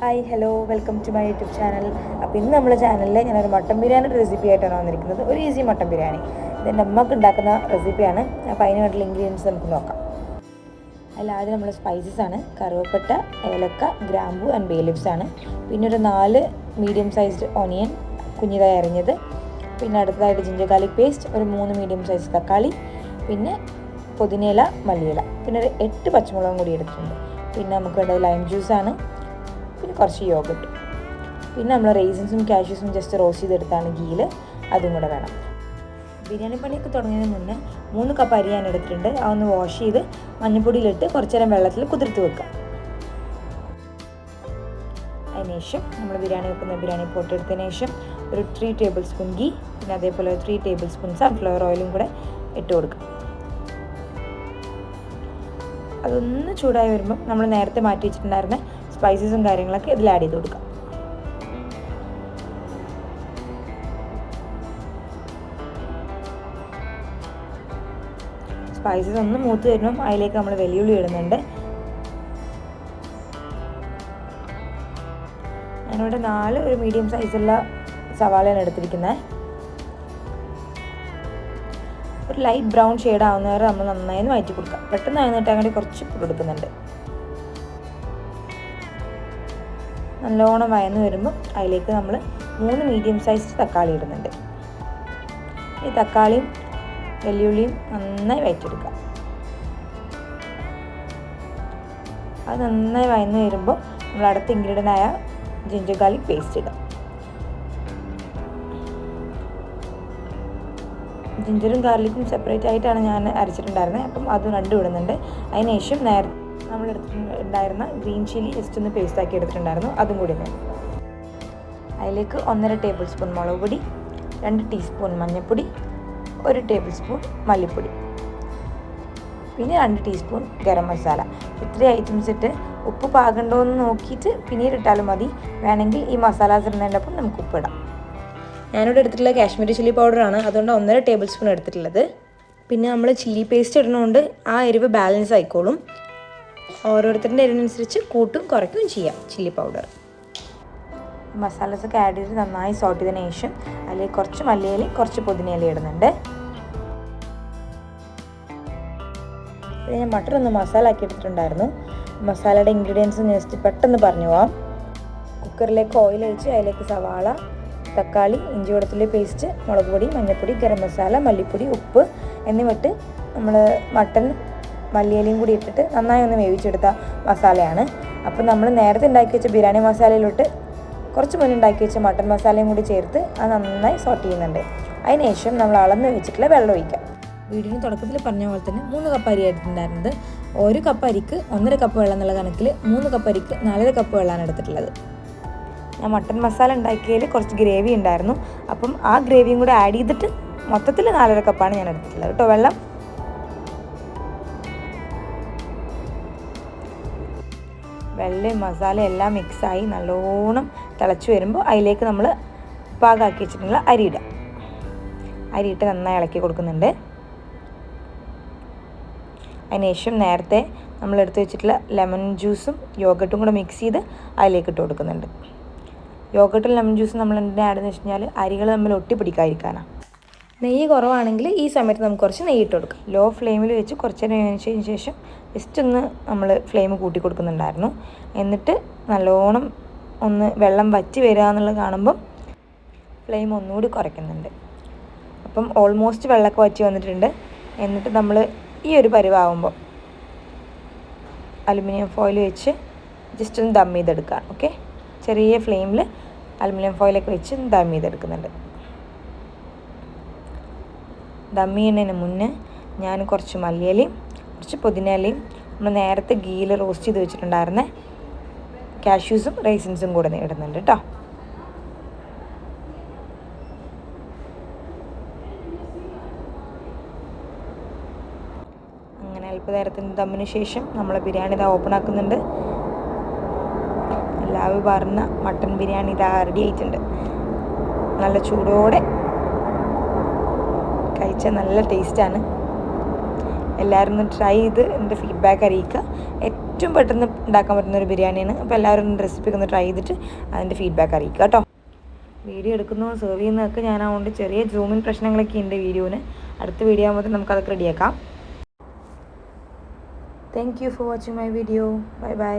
Hi hello welcome to my YouTube channel. അപ്പോൾ ഇന്ന് നമ്മുടെ ചാനലിൽ ഞാനൊരു മട്ടൻ ബിരിയാണിയുടെ റെസിപ്പി ആയിട്ടാണ് വന്നിരിക്കുന്നത്. ഒരു ഈസി മട്ടൻ ബിരിയാണി. ഇതെൻ്റെ അമ്മക്ക് ഉണ്ടാക്കുന്ന റെസിപ്പിയാണ്. അപ്പോൾ അതിന് വേണ്ടിയുള്ള ഇൻഗ്രീഡിയൻസ് നമുക്ക് നോക്കാം. അതിലാദ്യം നമ്മൾ സ്പൈസസ് ആണ്. കറുവപ്പട്ട, ഏലക്ക, ഗ്രാമ്പു ആൻഡ് ബേ ലീവ്സ് ആണ്. പിന്നെ ഒരു 4 മീഡിയം സൈസ്ഡ് ഓണിയൻ കുഞ്ഞിതായി അരിഞ്ഞത്. പിന്നെ അടുത്തതായിട്ട് ജിഞ്ചർ ഗാർലിക് പേസ്റ്റ്, ഒരു 3 മീഡിയം സൈസ് തക്കാളി, പിന്നെ പുതിനയില, മല്ലിയില, പിന്നെ ഒരു 8 പച്ചമുളകും കൂടി എടുത്തിട്ടുണ്ട്. പിന്നെ നമുക്ക് വേണ്ടത് ലൈം ജ്യൂസാണ്, പിന്നെ കുറച്ച് യോഗട്ട്, പിന്നെ നമ്മൾ റേസിൻസും കാഷ്യൂസും ജസ്റ്റ് റോസ്റ്റ് ചെയ്തെടുത്താണ് ഗീയിൽ, അതും കൂടെ വേണം. ബിരിയാണി പണിയൊക്കെ തുടങ്ങുന്നതിന് മുന്നേ 3 കപ്പ് അരി ഞാൻ എടുത്തിട്ടുണ്ട്. അതൊന്ന് വാഷ് ചെയ്ത് മഞ്ഞൾപ്പൊടിയിലിട്ട് കുറച്ച് നേരം വെള്ളത്തിൽ കുതിർത്ത് വെക്കാം. അതിനുശേഷം നമ്മൾ ബിരിയാണി വെക്കുന്ന ബിരിയാണി പോട്ട് എടുത്തതിന് ശേഷം ഒരു 3 ടേബിൾ സ്പൂൺ ഗീ, പിന്നെ അതേപോലെ 3 ടേബിൾ സ്പൂൺ സൺഫ്ലവർ ഓയിലും കൂടെ ഇട്ട് കൊടുക്കാം. അതൊന്ന് ചൂടായി വരുമ്പം നമ്മൾ നേരത്തെ മാറ്റി വെച്ചിട്ടുണ്ടായിരുന്ന സ്പൈസസും കാര്യങ്ങളൊക്കെ ഇതിൽ ആഡ് ചെയ്ത് കൊടുക്കാം. സ്പൈസസ് ഒന്ന് മൂത്ത് വരുമ്പം അതിലേക്ക് നമ്മൾ വെല്ലുള്ളി ഇടുന്നുണ്ട്. ഞാനിവിടെ 4 ഒരു മീഡിയം സൈസുള്ള സവാളയാണ് എടുത്തിരിക്കുന്നത്. ഒരു ലൈറ്റ് ബ്രൗൺ ഷെയ്ഡ് ആവുന്ന വരെ നമ്മൾ നന്നായി വഴറ്റി കൊടുക്കാം. പെട്ടെന്ന് ആയിട്ട് അങ്ങോട്ട് കുറച്ച് ഉപ്പ് കൊടുക്കുന്നുണ്ട്. നല്ലോണം വയന്ന് വരുമ്പോൾ അതിലേക്ക് നമ്മൾ 3 മീഡിയം സൈസ് തക്കാളി ഇടുന്നുണ്ട്. ഈ തക്കാളിയും വെല്ലുള്ളിയും നന്നായി വഴറ്റിയെടുക്കാം. അത് നന്നായി വയന്ന് വരുമ്പോൾ നമ്മൾ അടുത്ത ഇൻഗ്രീഡിയൻ്റ് ആയ ജിഞ്ചർ ഗാർലിക് പേസ്റ്റ് ഇടാം. ജിഞ്ചറും ഗാർലിക്കും സെപ്പറേറ്റ് ആയിട്ടാണ് ഞാൻ അരച്ചിട്ടുണ്ടായിരുന്നത്. അപ്പം അത് രണ്ടും ഇടുന്നുണ്ട്. അതിനുശേഷം നേരത്തെ നമ്മൾ എടുത്തിട്ടുണ്ടായിരുന്ന ഗ്രീൻ ചില്ലി ജസ്റ്റ് ഒന്ന് പേസ്റ്റ് ആക്കി എടുത്തിട്ടുണ്ടായിരുന്നു, അതും കൂടി വേണം. അതിലേക്ക് 1.5 ടേബിൾ സ്പൂൺ മുളക് പൊടി, 2 ടീസ്പൂൺ മഞ്ഞൾപ്പൊടി, 1 ടേബിൾ സ്പൂൺ മല്ലിപ്പൊടി, പിന്നെ 2 ടീസ്പൂൺ ഗരം മസാല. ഇത്രയും ഐറ്റംസ് ഇട്ട് ഉപ്പ് പാകണ്ടോ എന്ന് നോക്കിയിട്ട് പിന്നീട് ഇട്ടാലും മതി. വേണമെങ്കിൽ ഈ മസാലാസ് ഇടുന്നതിൻ്റെ ഒപ്പം നമുക്ക് ഉപ്പിടാം. ഞാനിവിടെ എടുത്തിട്ടുള്ള കാശ്മീരി ചില്ലി പൗഡറാണ്, അതുകൊണ്ട് 1.5 ടേബിൾ സ്പൂൺ എടുത്തിട്ടുള്ളത്. പിന്നെ നമ്മൾ ചില്ലി പേസ്റ്റ് ഇടുന്നതുകൊണ്ട് ആ എരിവ് ബാലൻസ് ആയിക്കോളും. ഓരോരുത്തരുടെ എരിവിനനുസരിച്ച് കൂട്ടും കുറയ്ക്കുകയും ചെയ്യാം ചില്ലി പൗഡർ. മസാലസൊക്കെ ആഡ് ചെയ്ത് നന്നായി സോട്ട് ചെയ്തതിന് ശേഷം അതിലേക്ക് കുറച്ച് മല്ലിയില, കുറച്ച് പുതിനയില ഇടുന്നുണ്ട്. പിന്നെ ഞാൻ മട്ടൺ ഒന്ന് മസാല ആക്കി എടുത്തിട്ടുണ്ടായിരുന്നു. മസാലയുടെ ഇൻഗ്രീഡിയൻസ് ജസ്റ്റ് പെട്ടെന്ന് പറഞ്ഞു പോവാം. കുക്കറിലേക്ക് ഓയിൽ ഒഴിച്ച് അതിലേക്ക് സവാള, തക്കാളി, ഇഞ്ചി വെളുത്തുള്ളി പേസ്റ്റ്, മുളക് പൊടി, മഞ്ഞൾപ്പൊടി, ഗരം മസാല, മല്ലിപ്പൊടി, ഉപ്പ് എന്നിവട്ട് നമ്മൾ മട്ടൺ മല്ലിയിലയും കൂടി ഇട്ടിട്ട് നന്നായി ഒന്ന് വേവിച്ചെടുത്ത മസാലയാണ്. അപ്പോൾ നമ്മൾ നേരത്തെ ഉണ്ടാക്കി വെച്ച ബിരിയാണി മസാലയിലോട്ട് കുറച്ച് മുന്നേ ഉണ്ടാക്കി വെച്ച മട്ടൺ മസാലയും കൂടി ചേർത്ത് അത് നന്നായി സോട്ട് ചെയ്യുന്നുണ്ട്. അതിനുശേഷം നമ്മൾ അളന്ന് വെച്ചിട്ടുള്ള വെള്ളം ഒഴിക്കാം. വീഡിയോയുടെ തുടക്കത്തിൽ പറഞ്ഞ പോലെ തന്നെ 3 കപ്പ് അരി എടുത്തിട്ടുണ്ടായിരുന്നത്. 1 കപ്പ് അരിക്ക് 1.5 കപ്പ് വെള്ളം എന്നുള്ള കണക്കിൽ 3 കപ്പ് അരിക്ക് 4.5 കപ്പ് വെള്ളമാണ് എടുത്തിട്ടുള്ളത്. ഞാൻ മട്ടൺ മസാല ഉണ്ടാക്കിയതിൽ കുറച്ച് ഗ്രേവി ഉണ്ടായിരുന്നു. അപ്പം ആ ഗ്രേവിയും കൂടെ ആഡ് ചെയ്തിട്ട് മൊത്തത്തിൽ 4.5 കപ്പാണ് ഞാൻ എടുത്തിട്ടുള്ളത് കേട്ടോ വെള്ളം. വെള്ളയും മസാലയും എല്ലാം മിക്സായി നല്ലോണം തിളച്ച് വരുമ്പോൾ അതിലേക്ക് നമ്മൾ പാകമാക്കി വെച്ചിട്ടുള്ള അരിയിടാം. അരിയിട്ട് നന്നായി ഇളക്കി കൊടുക്കുന്നുണ്ട്. അതിനുശേഷം നേരത്തെ നമ്മൾ എടുത്ത് വെച്ചിട്ടുള്ള ലെമൺ ജ്യൂസും യോഗട്ടും കൂടെ മിക്സ് ചെയ്ത് അതിലേക്ക് ഇട്ട് കൊടുക്കുന്നുണ്ട്. യോഗട്ടും ലെമൺ ജ്യൂസും നമ്മൾ എന്തിനാ ആഡ് എന്ന് വെച്ച് കഴിഞ്ഞാൽ അരികൾ തമ്മിൽ ഒട്ടിപ്പിടിക്കാതിരിക്കാനാണ്. നെയ്യ് കുറവാണെങ്കിൽ ഈ സമയത്ത് നമുക്ക് കുറച്ച് നെയ്യ് ഇട്ട് കൊടുക്കാം. ലോ ഫ്ലെയിമിൽ വെച്ച് കുറച്ച് നേരം വേവിച്ചതിന് ശേഷം ജസ്റ്റ് ഒന്ന് നമ്മൾ ഫ്ലെയിം കൂട്ടി കൊടുക്കുന്നുണ്ടായിരുന്നു. എന്നിട്ട് നല്ലോണം ഒന്ന് വെള്ളം വറ്റി വരിക എന്നുള്ളത് കാണുമ്പം ഫ്ലെയിം ഒന്നുകൂടി കുറയ്ക്കുന്നുണ്ട്. അപ്പം ഓൾമോസ്റ്റ് വെള്ളമൊക്കെ വറ്റി വന്നിട്ടുണ്ട്. എന്നിട്ട് നമ്മൾ ഈ ഒരു പരുവാകുമ്പോൾ അലുമിനിയം ഫോയിൽ വെച്ച് ജസ്റ്റ് ഒന്ന് ദം ചെയ്തെടുക്കുക. ഓക്കെ, ചെറിയ ഫ്ലെയിമിൽ അലുമിനിയം ഫോയിലൊക്കെ വെച്ച് ദം ചെയ്തെടുക്കുന്നുണ്ട്. ദം ചെയ്യുന്നതിന് മുന്നേ ഞാൻ കുറച്ച് മല്ലിയിലയും കുറച്ച് പുതിനയിലയും നമ്മൾ നേരത്തെ ഗീയിൽ റോസ്റ്റ് ചെയ്ത് വെച്ചിട്ടുണ്ടായിരുന്ന കാഷ്യൂസും റൈസിൻസും കൂടെ ഇടുന്നുണ്ട് കേട്ടോ. അങ്ങനെ അല്പനേരത്തിന് ദമ്മിന് ശേഷം നമ്മൾ ബിരിയാണി ഇതാ ഓപ്പൺ ആക്കുന്നുണ്ട്. എല്ലാവരും പറഞ്ഞ മട്ടൺ ബിരിയാണി ഇതാ റെഡി ആയിട്ടുണ്ട്. നല്ല ചൂടോടെ കഴിച്ചാൽ നല്ല ടേസ്റ്റാണ്. എല്ലാവരും ഒന്ന് ട്രൈ ചെയ്ത് എൻ്റെ ഫീഡ്ബാക്ക് അറിയിക്കുക. ഏറ്റവും പെട്ടെന്ന് ഉണ്ടാക്കാൻ പറ്റുന്ന ഒരു ബിരിയാണിയാണ്. അപ്പോൾ എല്ലാവരും റെസിപ്പി ഒന്ന് ട്രൈ ചെയ്തിട്ട് അതിൻ്റെ ഫീഡ്ബാക്ക് അറിയിക്കുക കേട്ടോ. വീഡിയോ എടുക്കുന്നതും സെർവ് ചെയ്യുന്നതൊക്കെ ഞാനാവുകൊണ്ട് ചെറിയ സൂമിൻ പ്രശ്നങ്ങളൊക്കെ ഉണ്ട് വീഡിയോന്. അടുത്ത വീഡിയോ ആകുമ്പോൾ നമുക്കതൊക്കെ റെഡിയാക്കാം. Thank you for watching my video. Bye bye.